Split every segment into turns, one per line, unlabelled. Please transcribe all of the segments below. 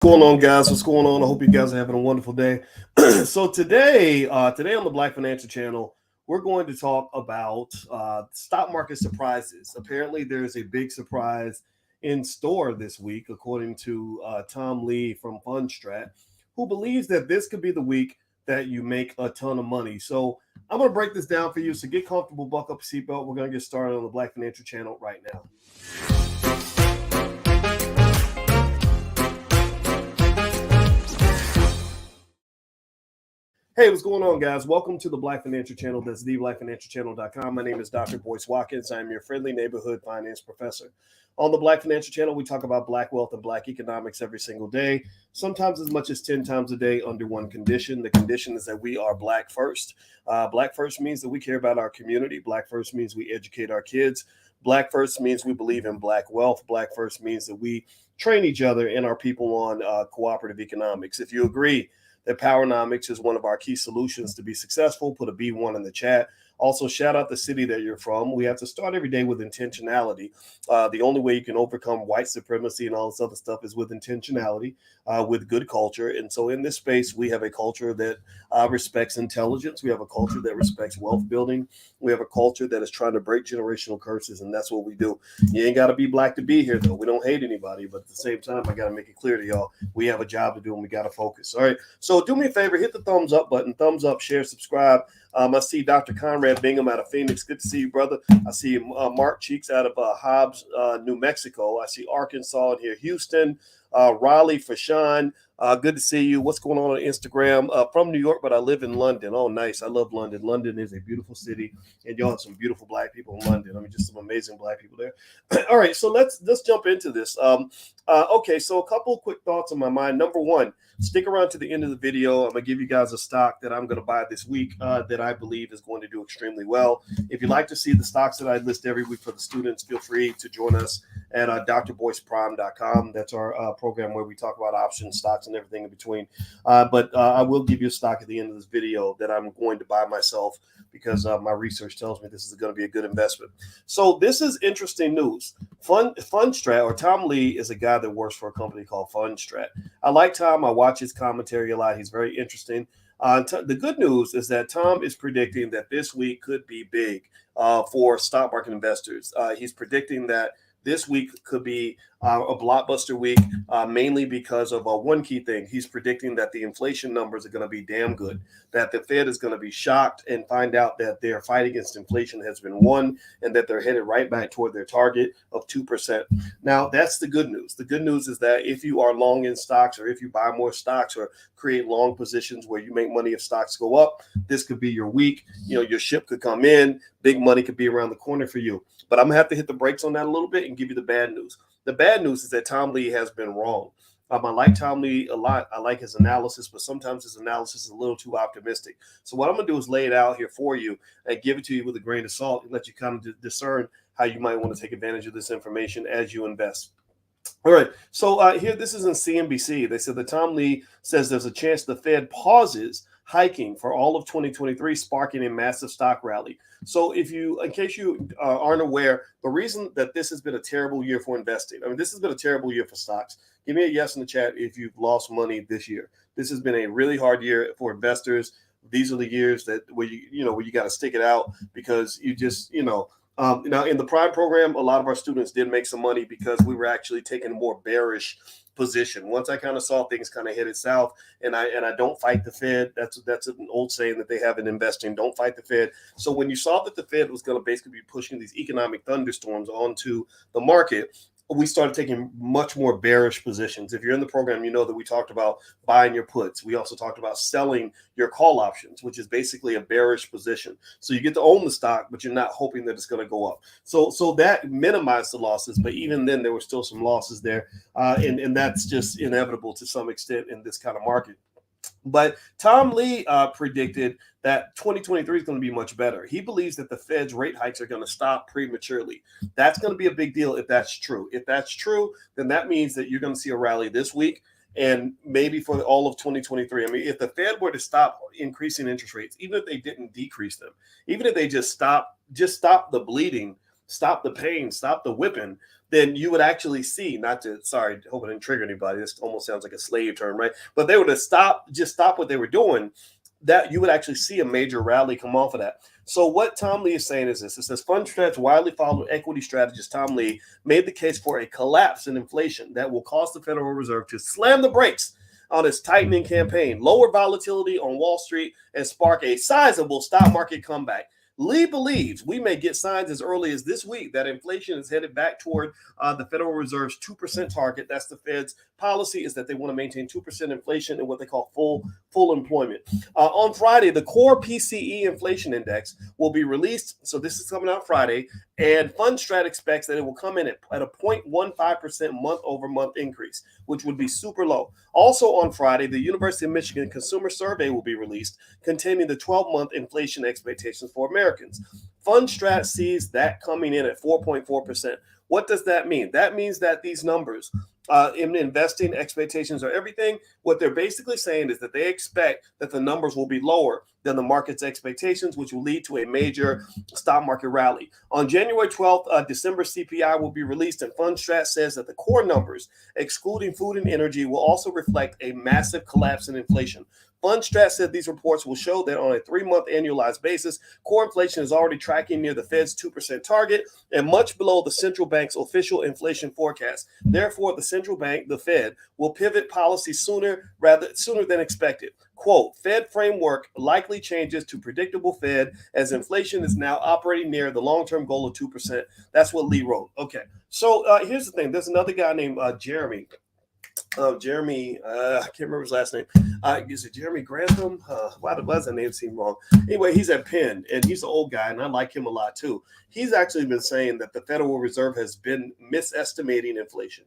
What's going on, guys? What's going on? I hope you guys are having a wonderful day. So today on the Black Financial Channel, we're going to talk about stock market surprises. Apparently, there is a big surprise in store this week, according to Tom Lee from Fundstrat, who believes that this could be the week that you make a ton of money. So I'm going to break this down for you. So get comfortable, buckle up your seatbelt. We're going to get started on the Black Financial Channel right now. Hey, what's going on, guys? Welcome to the Black Financial Channel. That's theblackfinancialchannel.com. My name is Dr. Boyce Watkins. I'm your friendly neighborhood finance professor. On the Black Financial Channel, we talk about Black wealth and Black economics every single day, sometimes as much as 10 times a day under one condition. The condition is that we are Black first. Black first means that we care about our community. Black first means we educate our kids. Black first means we believe in Black wealth. Black first means that we train each other and our people on cooperative economics. If you agree that Powernomics is one of our key solutions to be successful, put a B1 in the chat. Also, shout out the city that you're from. We have to start every day with intentionality. The only way you can overcome white supremacy and all this other stuff is with intentionality, with good culture. And so in this space, we have a culture that respects intelligence. We have a culture that respects wealth building. We have a culture that is trying to break generational curses, and that's what we do. You ain't got to be Black to be here, though. We don't hate anybody, but at the same time, I got to make it clear to y'all, we have a job to do, and we got to focus. All right, so do me a favor, hit the thumbs up button, thumbs up, share, subscribe. I see Dr. Conrad Bingham out of Phoenix. Good to see you, brother. I see Mark Cheeks out of Hobbs, New Mexico. I see Arkansas in here, Houston, Raleigh for Sean. Good to see you. What's going on Instagram? From New York, but I live in London. Oh, nice. I love London. London is a beautiful city, and y'all have some beautiful Black people in London. I mean, just some amazing Black people there. All right, so let's jump into this. Okay, so a couple of quick thoughts on my mind. Number one, stick around to the end of the video. I'm going to give you guys a stock that I'm going to buy this week that I believe is going to do extremely well. If you'd like to see the stocks that I list every week for the students, feel free to join us at drboyceprime.com. That's our program where we talk about options, stocks, and everything in between. But I will give you a stock at the end of this video that I'm going to buy myself because my research tells me this is going to be a good investment. So this is interesting news. Fundstrat, or Tom Lee, is a guy that works for a company called Fundstrat. I like Tom. I watch his commentary a lot. He's very interesting. The good news is that Tom is predicting that this week could be big for stock market investors. He's predicting that this week could be a blockbuster week, mainly because of one key thing. He's predicting that the inflation numbers are going to be damn good, that the Fed is going to be shocked and find out that their fight against inflation has been won and that they're headed right back toward their target of 2%. Now, that's the good news. The good news is that if you are long in stocks, or if you buy more stocks or create long positions where you make money if stocks go up, this could be your week. You know, your ship could come in, big money could be around the corner for you. But I'm going to have to hit the brakes on that a little bit and give you the bad news. The bad news is that Tom Lee has been wrong. I like Tom Lee a lot. I like his analysis, but sometimes his analysis is a little too optimistic. So what I'm going to do is lay it out here for you and give it to you with a grain of salt and let you kind of discern how you might want to take advantage of this information as you invest. All right. So here, this is in CNBC. They said that Tom Lee says there's a chance the Fed pauses hiking for all of 2023, sparking a massive stock rally. So in case you aren't aware, the reason that this has been a terrible year for investing, I mean, this has been a terrible year for stocks. Give me a yes in the chat if you've lost money this year. This has been a really hard year for investors. These are the years where you got to stick it out because you just, now in the Prime program, a lot of our students did make some money because we were actually taking a more bearish position. Once I kind of saw things kind of headed south, and I don't fight the Fed. That's an old saying that they have in investing. Don't fight the Fed. So when you saw that the Fed was going to basically be pushing these economic thunderstorms onto the market, we started taking much more bearish positions. If you're in the program, you know that we talked about buying your puts. We also talked about selling your call options, which is basically a bearish position. So you get to own the stock, but you're not hoping that it's going to go up. So that minimized the losses, but even then there were still some losses there. And that's just inevitable to some extent in this kind of market. But Tom Lee predicted that 2023 is going to be much better. He believes that the Fed's rate hikes are going to stop prematurely. That's going to be a big deal if that's true. If that's true, then that means that you're going to see a rally this week and maybe for all of 2023. I mean, if the Fed were to stop increasing interest rates, even if they didn't decrease them, even if they just stop the bleeding, stop the pain, stop the whipping, then you would actually see, hope I didn't trigger anybody. This almost sounds like a slave term, right? But they were to stop what they were doing, that you would actually see a major rally come off of that. So what Tom Lee is saying is this. It says Fundstrat's widely followed equity strategist Tom Lee made the case for a collapse in inflation that will cause the Federal Reserve to slam the brakes on its tightening campaign, lower volatility on Wall Street, and spark a sizable stock market comeback. Lee believes we may get signs as early as this week that inflation is headed back toward the Federal Reserve's 2% target. That's the Fed's policy, is that they want to maintain 2% inflation and what they call full employment. On Friday, the core PCE inflation index will be released. So this is coming out Friday, and Fundstrat expects that it will come in at a 0.15% month-over-month increase, which would be super low. Also on Friday, the University of Michigan Consumer Survey will be released, containing the 12-month inflation expectations for Americans. Fundstrat sees that coming in at 4.4%. What does that mean? That means that these numbers in investing expectations are everything. What they're basically saying is that they expect that the numbers will be lower than the market's expectations, which will lead to a major stock market rally. On January 12th, December CPI will be released, and Fundstrat says that the core numbers, excluding food and energy, will also reflect a massive collapse in inflation. Fundstrat said these reports will show that on a 3-month annualized basis, core inflation is already tracking near the Fed's 2% target and much below the central bank's official inflation forecast. Therefore, the central bank, the Fed, will pivot policy sooner than expected. Quote, Fed framework likely changes to predictable Fed as inflation is now operating near the long-term goal of 2%. That's what Lee wrote. Okay, so here's the thing. There's another guy named Jeremy. I can't remember his last name. Is it Jeremy Grantham? Why does that name seem wrong? Anyway, he's at Penn, and he's an old guy, and I like him a lot too. He's actually been saying that the Federal Reserve has been misestimating inflation.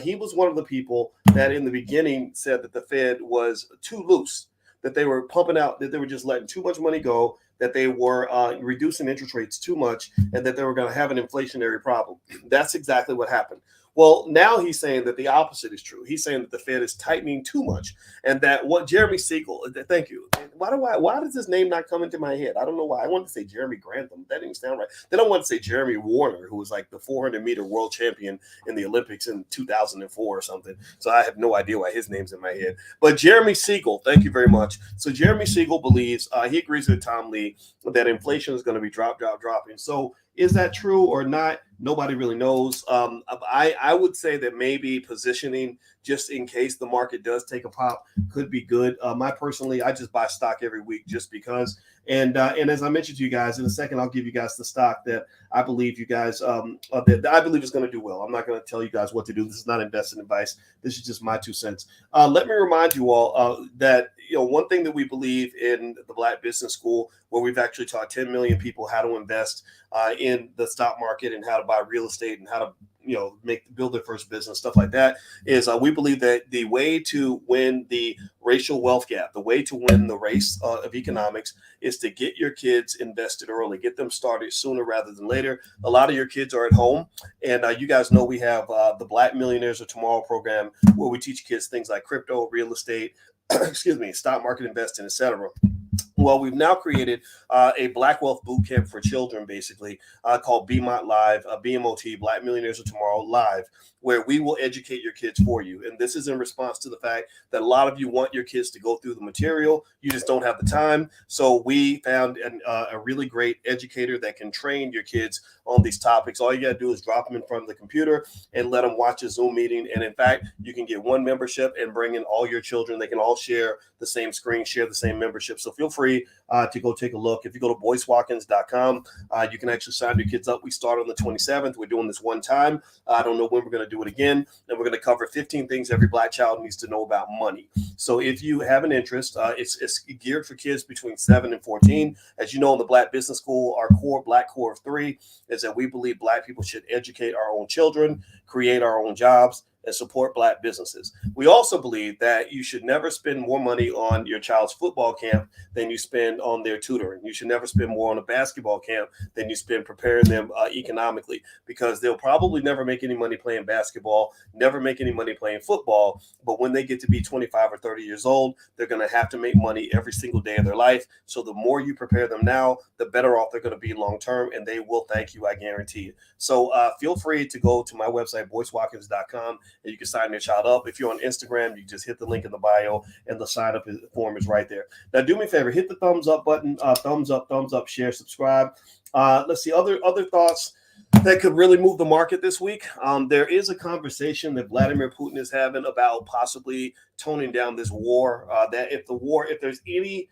He was one of the people that in the beginning said that the Fed was too loose, that they were pumping out, that they were just letting too much money go, that they were reducing interest rates too much, and that they were going to have an inflationary problem. That's exactly what happened. Well, now he's saying that the opposite is true. He's saying that the Fed is tightening too much, and that what Jeremy Siegel, thank you. Why does his name not come into my head? I don't know why. I wanted to say Jeremy Grantham. That didn't sound right. Then I want to say Jeremy Warner, who was like the 400-meter world champion in the Olympics in 2004 or something. So I have no idea why his name's in my head. But Jeremy Siegel, thank you very much. So Jeremy Siegel believes, he agrees with Tom Lee, that inflation is going to be dropping. So is that true or not? Nobody really knows. I would say that maybe positioning just in case the market does take a pop could be good. I just buy stock every week just because. And as I mentioned to you guys, in a second, I'll give you guys the stock that I believe you guys that I believe is going to do well. I'm not going to tell you guys what to do. This is not investing advice. This is just my 2 cents. Let me remind you all that one thing that we believe in the Black Business School, where we've actually taught 10 million people how to invest in the stock market and how to buy real estate and how to build their first business, stuff like that, is we believe that the way to win the racial wealth gap, the way to win the race of economics, is to get your kids invested early, get them started sooner rather than later. A lot of your kids are at home, and you guys know we have the Black Millionaires of Tomorrow program, where we teach kids things like crypto, real estate, stock market investing, etc. Well, we've now created a Black Wealth Boot Camp for children, basically, called BMOT Live, BMOT, Black Millionaires of Tomorrow Live, where we will educate your kids for you. And this is in response to the fact that a lot of you want your kids to go through the material. You just don't have the time. So we found a really great educator that can train your kids on these topics. All you got to do is drop them in front of the computer and let them watch a Zoom meeting. And in fact, you can get one membership and bring in all your children. They can all share the same screen, share the same membership. So feel free to go take a look. If you go to boycewatkins.com, you can actually sign your kids up. We start on the 27th. We're doing this one time. I don't know when we're going to do it again. And we're going to cover 15 things every Black child needs to know about money. So if you have an interest, it's geared for kids between 7 and 14. As you know, in the Black Business School, our Black core of 3 is that we believe Black people should educate our own children, create our own jobs, and support Black businesses. We also believe that you should never spend more money on your child's football camp than you spend on their tutoring. You should never spend more on a basketball camp than you spend preparing them economically, because they'll probably never make any money playing basketball, never make any money playing football. But when they get to be 25 or 30 years old, they're going to have to make money every single day of their life. So the more you prepare them now, the better off they're going to be long term, and they will thank you, I guarantee it. So feel free to go to my website, boycewatkins.com, and you can sign your child up. If you're on Instagram, you just hit the link in the bio, and the sign up form is right there. Now, do me a favor, hit the thumbs up button, thumbs up, share, subscribe. Let's see, other thoughts that could really move the market this week. There is a conversation that Vladimir Putin is having about possibly toning down this war. That if there's any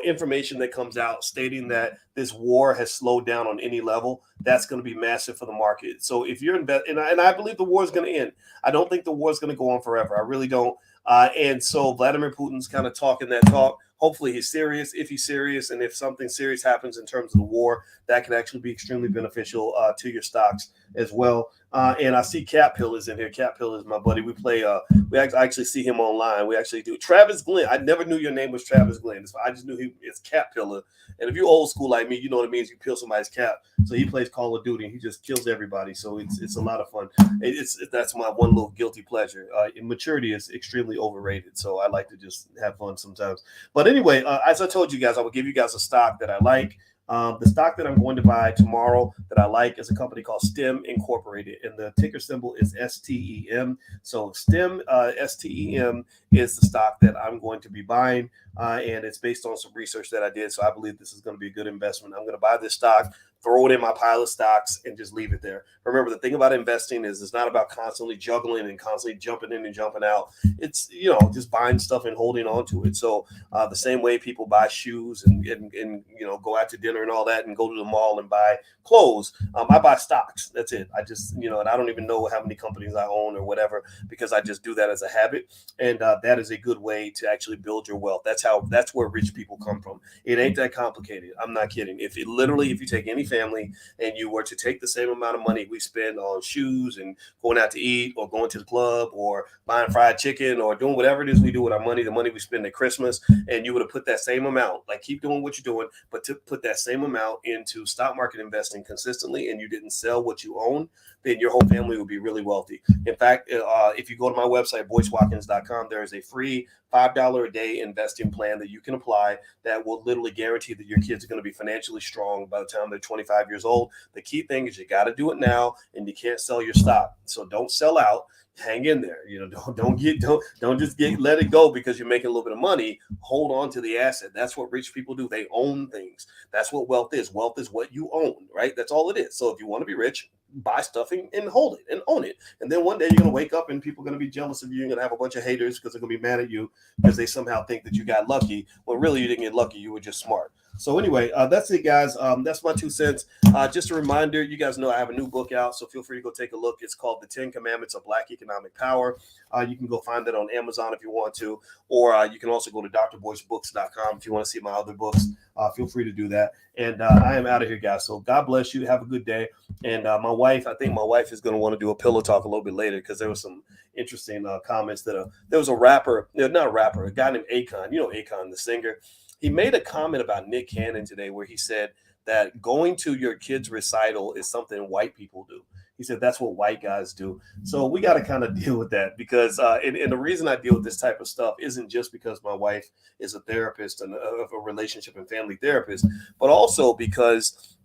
information that comes out stating that this war has slowed down on any level, that's going to be massive for the market. So if you're and I believe the war is going to end. I don't think the war is going to go on forever. I really don't. And so Vladimir Putin's kind of talking that talk. Hopefully he's serious. If he's serious, and if something serious happens in terms of the war, that could actually be extremely beneficial to your stocks as well. And I see Cap Hill is in here. Cap Hill is my buddy. We play. We actually see him online. We actually do. Travis Glenn. I never knew your name was Travis Glenn. I just knew it's Cap Pillar. And if you're old school like me, you know what it means. You peel somebody's cap. So he plays Call of Duty, and he just kills everybody. So it's a lot of fun. That's my one little guilty pleasure. Maturity is extremely overrated. So I like to just have fun sometimes. But anyway, as I told you guys, I will give you guys a stock that I like. The stock that I'm going to buy tomorrow that I like is a company called STEM Incorporated, and the ticker symbol is STEM. So STEM, STEM is the stock that I'm going to be buying, and it's based on some research that I did. So I believe this is going to be a good investment. I'm going to buy this stock, throw it in my pile of stocks, and just leave it there. Remember, the thing about investing is it's not about constantly juggling and constantly jumping in and jumping out. It's, just buying stuff and holding on to it. So the same way people buy shoes and go out to dinner and all that and go to the mall and buy clothes, I buy stocks. That's it. I just, and I don't even know how many companies I own or whatever, because I just do that as a habit. And that is a good way to actually build your wealth. That's where rich people come from. It ain't that complicated. I'm not kidding. If you take any family and you were to take the same amount of money we spend on shoes and going out to eat or going to the club or buying fried chicken or doing whatever it is we do with our money, the money we spend at Christmas, and you would have put that same amount, like keep doing what you're doing, but to put that same amount into stock market investing consistently, and you didn't sell what you own, then your whole family would be really wealthy. In fact, if you go to my website, boycewatkins.com, there is a free $5 a day investing plan that you can apply that will literally guarantee that your kids are going to be financially strong by the time they're 25 years old. The key thing is you got to do it now, and you can't sell your stock. So don't sell out. Hang in there. Don't just let it go because you're making a little bit of money. Hold on to the asset. That's what rich people do. They own things. That's what wealth is. Wealth is what you own, right? That's all it is. So if you want to be rich, buy stuff and hold it and own it. And then one day you're going to wake up and people are going to be jealous of you. You're going to have a bunch of haters because they're going to be mad at you because they somehow think that you got lucky. When really you didn't get lucky. You were just smart. So anyway, that's it, guys. That's my 2 cents. Just a reminder, you guys know I have a new book out, so feel free to go take a look. It's called The 10 Commandments of Black Economic Power. You can go find that on Amazon if you want to, or you can also go to drboycebooks.com if you want to see my other books. Feel free to do that. And I am out of here, guys. So God bless you. Have a good day. And I think my wife is going to want to do a pillow talk a little bit later because there was some interesting comments that there was a rapper, not a rapper, a guy named Akon. You know Akon, the singer. He made a comment about Nick Cannon today where he said that going to your kid's recital is something white people do. He said that's what white guys do. So we got to kind of deal with that because and the reason I deal with this type of stuff isn't just because my wife is a therapist and a relationship and family therapist, but also because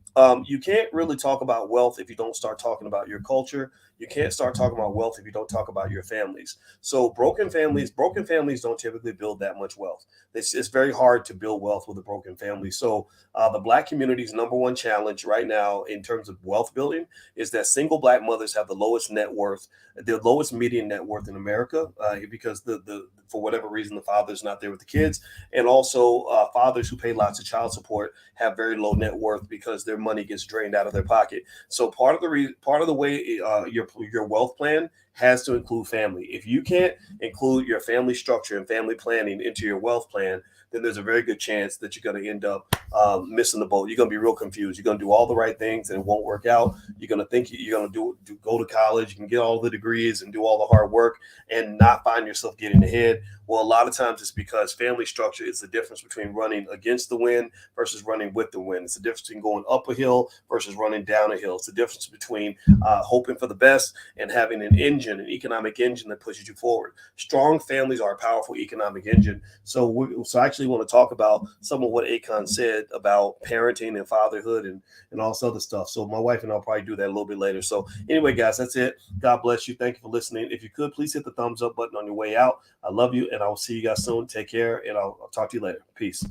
you can't really talk about wealth if you don't start talking about your culture. You can't start talking about wealth if you don't talk about your families. So broken families don't typically build that much wealth. It's very hard to build wealth with a broken family. So the Black community's number one challenge right now in terms of wealth building is that single Black mothers have the lowest net worth, the lowest median net worth in America because for whatever reason, the father's not there with the kids. And also fathers who pay lots of child support have very low net worth because their money gets drained out of their pocket. So part of the way your wealth plan has to include family. If you can't include your family structure and family planning into your wealth plan, then there's a very good chance that you're going to end up missing the boat. You're going to be real confused. You're going to do all the right things and it won't work out. You're going to think you're going to go to college, you can get all the degrees and do all the hard work and not find yourself getting ahead. Well, a lot of times it's because family structure is the difference between running against the wind versus running with the wind. It's the difference between going up a hill versus running down a hill. It's the difference between hoping for the best and having an economic engine that pushes you forward. Strong families are a powerful economic engine. So I actually want to talk about some of what Akon said about parenting and fatherhood and all this other stuff. So my wife and I'll probably do that a little bit later. So anyway, guys, that's it. God bless you. Thank you for listening. If you could, please hit the thumbs up button on your way out. I love you, and I will see you guys soon. Take care, and I'll talk to you later. Peace.